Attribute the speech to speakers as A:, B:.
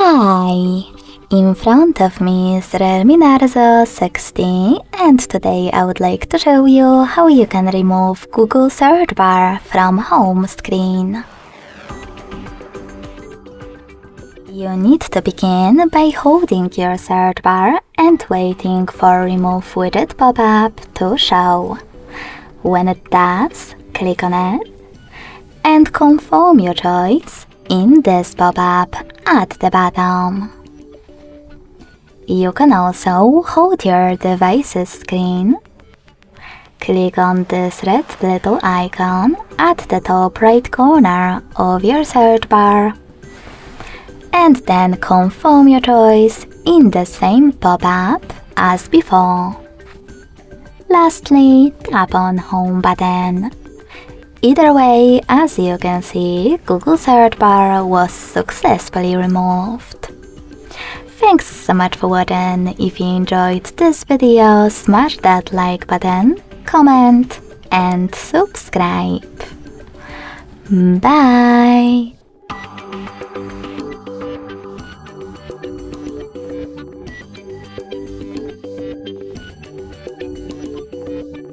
A: Hi! In front of me is REALME Narzo 60 and today I would like to show you how you can remove Google search bar from home screen. You need to begin by holding your search bar and waiting for Remove Widget pop-up to show. When it does, click on it and confirm your choice in this pop-up at the bottom. You can also hold your device's screen. Click on this red little icon at the top right corner of your search bar. And then confirm your choice in the same pop-up as before. Lastly, tap on Home button. Either way, as you can see, Google search bar was successfully removed. Thanks so much for watching. If you enjoyed this video, smash that like button, comment and subscribe. Bye!